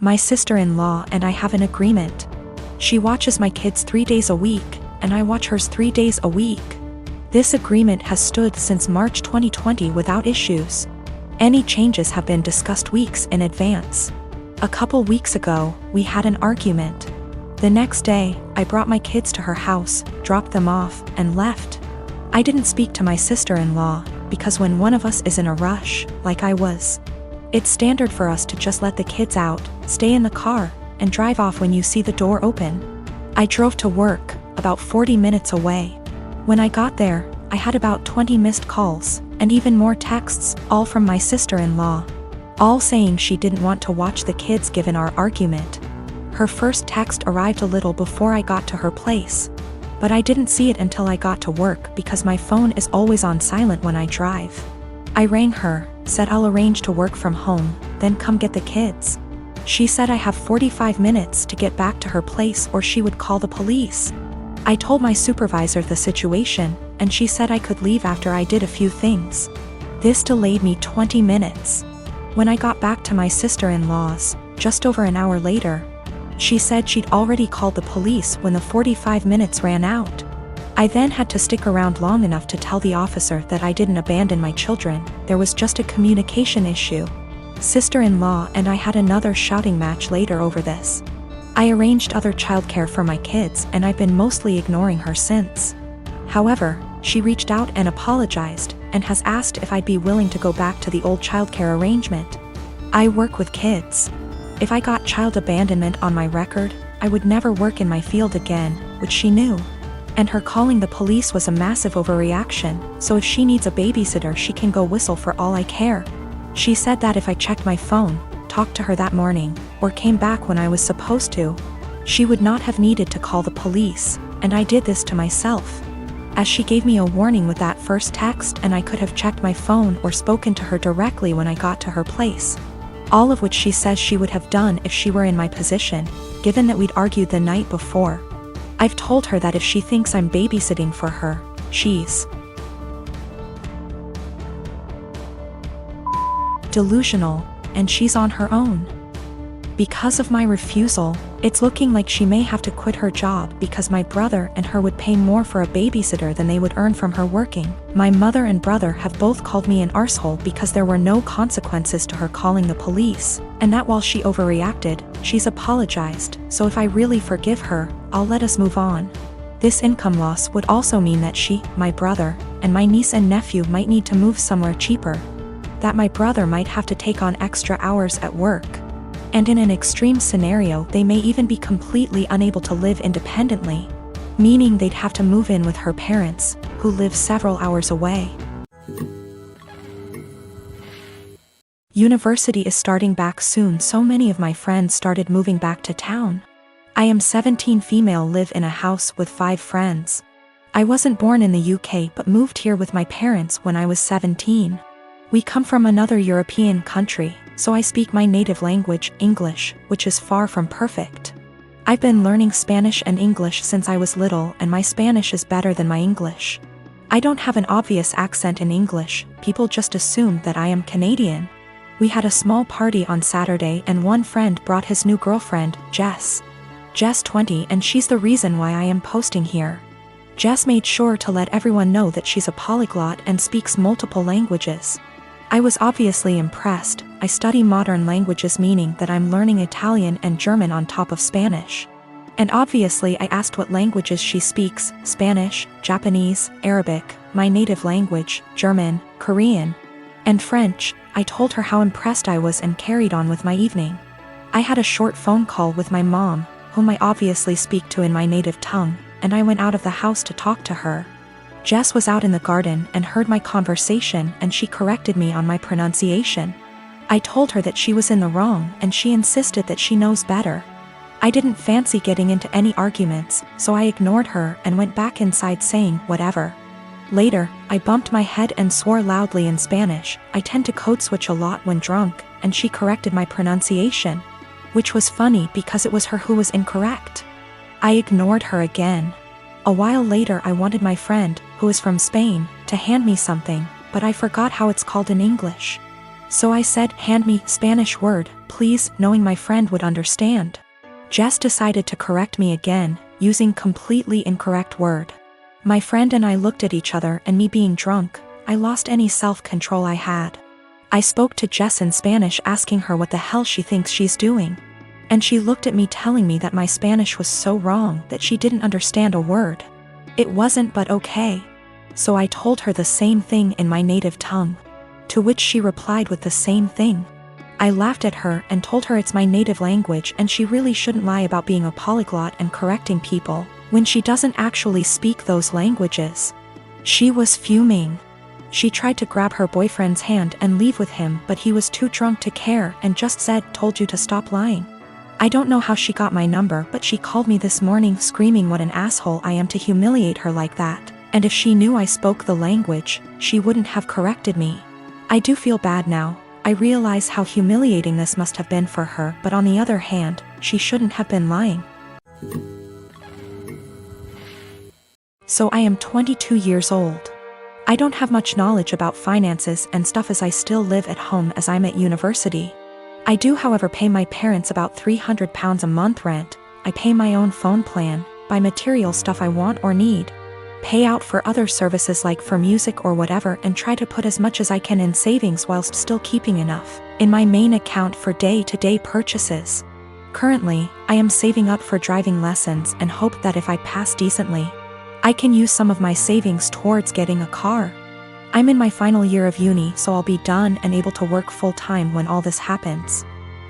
My sister-in-law and I have an agreement. She watches my kids 3 days a week, and I watch hers 3 days a week. This agreement has stood since March 2020 without issues. Any changes have been discussed weeks in advance. A couple weeks ago, we had an argument. The next day, I brought my kids to her house, dropped them off, and left. I didn't speak to my sister-in-law, because when one of us is in a rush, like I was, it's standard for us to just let the kids out, stay in the car, and drive off when you see the door open. I drove to work, about 40 minutes away. When I got there, I had about 20 missed calls, and even more texts, all from my sister-in-law, all saying she didn't want to watch the kids given our argument. Her first text arrived a little before I got to her place, but I didn't see it until I got to work because my phone is always on silent when I drive. I rang her, said I'll arrange to work from home, then come get the kids. She said I have 45 minutes to get back to her place or she would call the police. I told my supervisor the situation, and she said I could leave after I did a few things. This delayed me 20 minutes. When I got back to my sister-in-law's, just over an hour later, she said she'd already called the police when the 45 minutes ran out. I then had to stick around long enough to tell the officer that I didn't abandon my children, there was just a communication issue. Sister-in-law and I had another shouting match later over this. I arranged other childcare for my kids and I've been mostly ignoring her since. However, she reached out and apologized, and has asked if I'd be willing to go back to the old childcare arrangement. I work with kids. If I got child abandonment on my record, I would never work in my field again, which she knew. And her calling the police was a massive overreaction, so if she needs a babysitter she can go whistle for all I care. She said that if I checked my phone, talked to her that morning, or came back when I was supposed to, she would not have needed to call the police, and I did this to myself. As she gave me a warning with that first text and I could have checked my phone or spoken to her directly when I got to her place. All of which she says she would have done if she were in my position, given that we'd argued the night before. I've told her that if she thinks I'm babysitting for her, she's delusional, and she's on her own. Because of my refusal, it's looking like she may have to quit her job because my brother and her would pay more for a babysitter than they would earn from her working. My mother and brother have both called me an arsehole because there were no consequences to her calling the police, and that while she overreacted, she's apologized, so if I really forgive her, I'll let us move on. This income loss would also mean that she, my brother, and my niece and nephew might need to move somewhere cheaper. That my brother might have to take on extra hours at work. And in an extreme scenario they may even be completely unable to live independently, meaning they'd have to move in with her parents, who live several hours away. University is starting back soon, so many of my friends started moving back to town. I am 17 female, live in a house with 5 friends. I wasn't born in the UK but moved here with my parents when I was 17. We come from another European country, so I speak my native language, English, which is far from perfect. I've been learning Spanish and English since I was little, and my Spanish is better than my English. I don't have an obvious accent in English, people just assume that I am Canadian. We had a small party on Saturday and one friend brought his new girlfriend, Jess. Jess 20, and she's the reason why I am posting here. Jess made sure to let everyone know that she's a polyglot and speaks multiple languages. I was obviously impressed. I study modern languages, meaning that I'm learning Italian and German on top of Spanish. And obviously I asked what languages she speaks: Spanish, Japanese, Arabic, my native language, German, Korean, and French. I told her how impressed I was and carried on with my evening. I had a short phone call with my mom, whom I obviously speak to in my native tongue, and I went out of the house to talk to her. Jess was out in the garden and heard my conversation, and she corrected me on my pronunciation. I told her that she was in the wrong and she insisted that she knows better. I didn't fancy getting into any arguments, so I ignored her and went back inside saying whatever. Later, I bumped my head and swore loudly in Spanish. I tend to code switch a lot when drunk, and she corrected my pronunciation, which was funny because it was her who was incorrect. I ignored her again. A while later I wanted my friend, who is from Spain, to hand me something, but I forgot how it's called in English. So I said, hand me Spanish word, please, knowing my friend would understand. Jess decided to correct me again, using completely incorrect word. My friend and I looked at each other, and me being drunk, I lost any self-control I had. I spoke to Jess in Spanish asking her what the hell she thinks she's doing. And she looked at me telling me that my Spanish was so wrong that she didn't understand a word. It wasn't but okay. So I told her the same thing in my native tongue. To which she replied with the same thing. I laughed at her and told her it's my native language and she really shouldn't lie about being a polyglot and correcting people when she doesn't actually speak those languages. She was fuming. She tried to grab her boyfriend's hand and leave with him, but he was too drunk to care and just said, "Told you to stop lying." I don't know how she got my number, but she called me this morning screaming what an asshole I am to humiliate her like that, and if she knew I spoke the language, she wouldn't have corrected me. I do feel bad now. I realize how humiliating this must have been for her, but on the other hand, she shouldn't have been lying. So I am 22 years old. I don't have much knowledge about finances and stuff as I still live at home as I'm at university. I do however pay my parents about £300 a month rent, I pay my own phone plan, buy material stuff I want or need, pay out for other services like for music or whatever, and try to put as much as I can in savings whilst still keeping enough in my main account for day-to-day purchases. Currently, I am saving up for driving lessons and hope that if I pass decently, I can use some of my savings towards getting a car. I'm in my final year of uni, so I'll be done and able to work full-time when all this happens.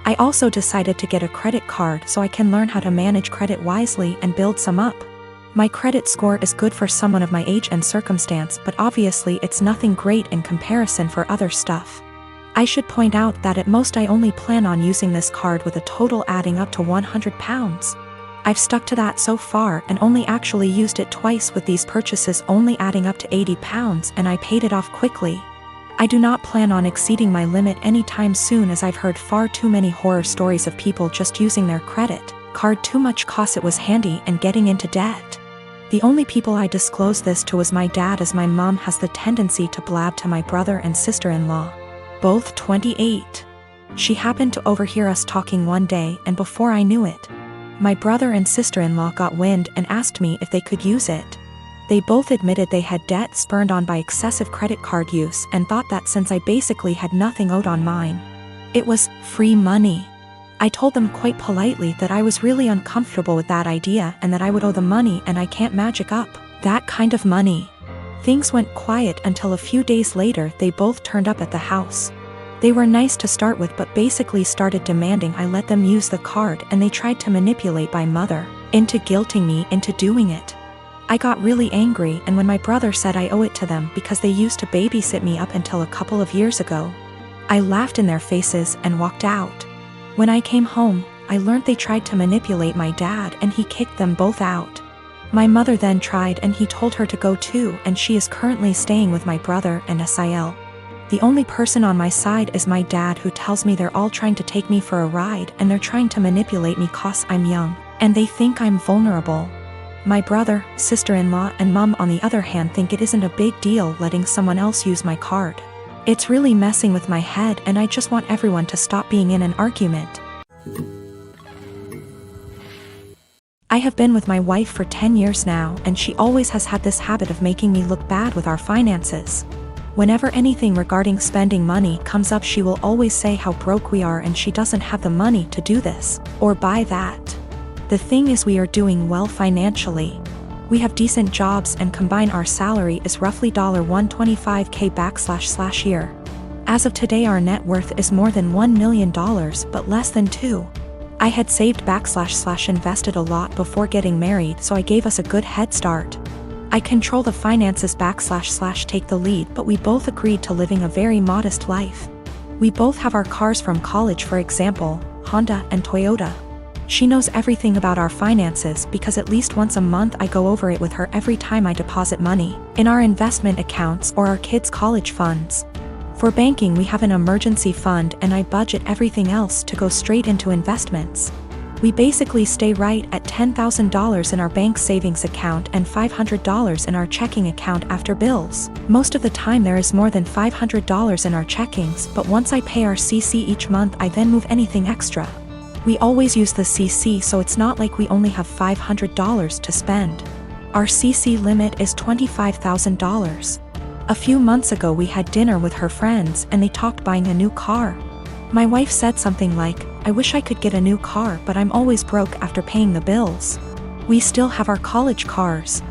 I also decided to get a credit card so I can learn how to manage credit wisely and build some up. My credit score is good for someone of my age and circumstance, but obviously it's nothing great in comparison for other stuff. I should point out that at most I only plan on using this card with a total adding up to £100. I've stuck to that so far and only actually used it twice, with these purchases only adding up to £80, and I paid it off quickly. I do not plan on exceeding my limit anytime soon, as I've heard far too many horror stories of people just using their credit card too much cause it was handy and getting into debt. The only people I disclosed this to was my dad, as my mom has the tendency to blab to my brother and sister-in-law, both 28. She happened to overhear us talking one day, and before I knew it, my brother and sister-in-law got wind and asked me if they could use it. They both admitted they had debt spurred on by excessive credit card use and thought that since I basically had nothing owed on mine, it was free money. I told them quite politely that I was really uncomfortable with that idea and that I would owe the money and I can't magic up that kind of money. Things went quiet until a few days later they both turned up at the house. They were nice to start with, but basically started demanding I let them use the card, and they tried to manipulate my mother into guilting me into doing it. I got really angry, and when my brother said I owe it to them because they used to babysit me up until a couple of years ago, I laughed in their faces and walked out. When I came home, I learned they tried to manipulate my dad and he kicked them both out. My mother then tried and he told her to go too, and she is currently staying with my brother and Sil. The only person on my side is my dad, who tells me they're all trying to take me for a ride and they're trying to manipulate me cause I'm young and they think I'm vulnerable. My brother, sister-in-law and mom on the other hand think it isn't a big deal letting someone else use my card. It's really messing with my head, and I just want everyone to stop being in an argument. I have been with my wife for 10 years now, and she always has had this habit of making me look bad with our finances. Whenever anything regarding spending money comes up, she will always say how broke we are and she doesn't have the money to do this or buy that. The thing is, we are doing well financially. We have decent jobs and combine our salary is roughly $125K year. As of today our net worth is more than $1 million but less than 2. I had saved / invested a lot before getting married, so I gave us a good head start. I control the finances / take the lead, but we both agreed to living a very modest life. We both have our cars from college, for example, Honda and Toyota. She knows everything about our finances because at least once a month I go over it with her every time I deposit money in our investment accounts or our kids' college funds. For banking we have an emergency fund and I budget everything else to go straight into investments. We basically stay right at $10,000 in our bank savings account and $500 in our checking account after bills. Most of the time there is more than $500 in our checkings, but once I pay our CC each month I then move anything extra. We always use the CC, so it's not like we only have $500 to spend. Our CC limit is $25,000. A few months ago we had dinner with her friends and they talked buying a new car. My wife said something like, "I wish I could get a new car, but I'm always broke after paying the bills." We still have our college cars.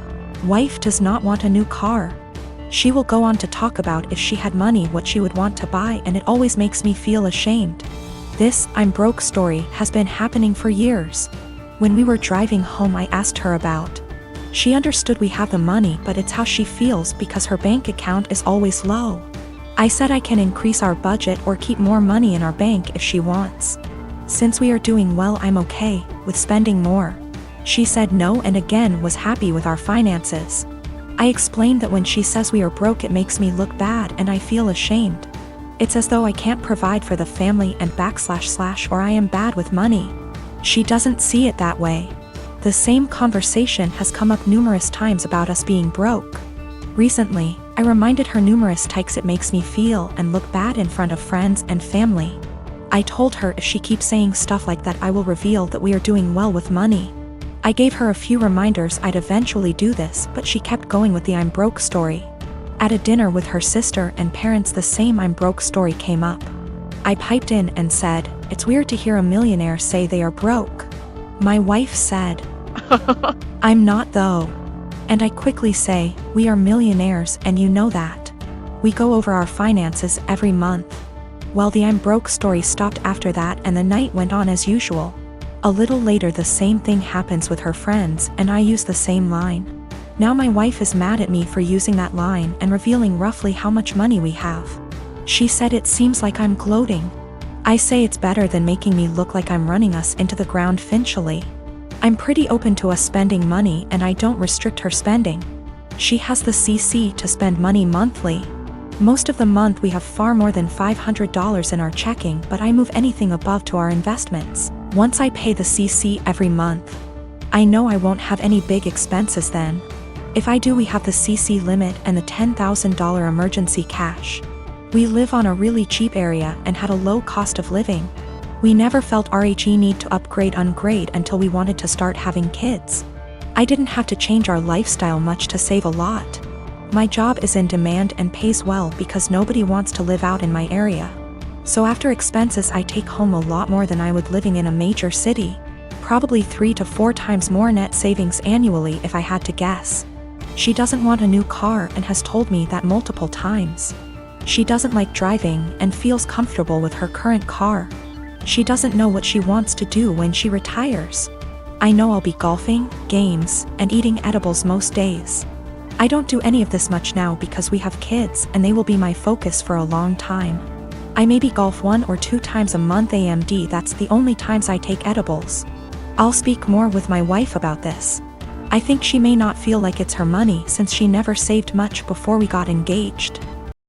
Wife does not want a new car. She will go on to talk about if she had money what she would want to buy, and it always makes me feel ashamed. This "I'm broke" story has been happening for years. When we were driving home I asked her about. She understood we have the money, but it's how she feels because her bank account is always low. I said I can increase our budget or keep more money in our bank if she wants. Since we are doing well, I'm okay with spending more. She said no and again was happy with our finances. I explained that when she says we are broke it makes me look bad and I feel ashamed. It's as though I can't provide for the family and / or I am bad with money. She doesn't see it that way. The same conversation has come up numerous times about us being broke. Recently, I reminded her numerous times it makes me feel and look bad in front of friends and family. I told her if she keeps saying stuff like that I will reveal that we are doing well with money. I gave her a few reminders I'd eventually do this, but she kept going with the "I'm broke" story. At a dinner with her sister and parents the same "I'm broke" story came up. I piped in and said, "It's weird to hear a millionaire say they are broke." My wife said, "I'm not though." And I quickly say, "We are millionaires and you know that. We go over our finances every month." Well, the "I'm broke" story stopped after that and the night went on as usual. A little later the same thing happens with her friends and I use the same line. Now my wife is mad at me for using that line and revealing roughly how much money we have. She said it seems like I'm gloating. I say it's better than making me look like I'm running us into the ground financially. I'm pretty open to us spending money and I don't restrict her spending. She has the CC to spend money monthly. Most of the month we have far more than $500 in our checking, but I move anything above to our investments. Once I pay the CC every month, I know I won't have any big expenses then. If I do, we have the CC limit and the $10,000 emergency cash. We live on a really cheap area and had a low cost of living. We never felt RHE need to upgrade until we wanted to start having kids. I didn't have to change our lifestyle much to save a lot. My job is in demand and pays well because nobody wants to live out in my area. So after expenses I take home a lot more than I would living in a major city. Probably 3 to 4 times more net savings annually if I had to guess. She doesn't want a new car and has told me that multiple times. She doesn't like driving and feels comfortable with her current car. She doesn't know what she wants to do when she retires. I know I'll be golfing, games, and eating edibles most days. I don't do any of this much now because we have kids and they will be my focus for a long time. I maybe golf 1 or 2 times a month AMD, that's the only times I take edibles. I'll speak more with my wife about this. I think she may not feel like it's her money since she never saved much before we got engaged.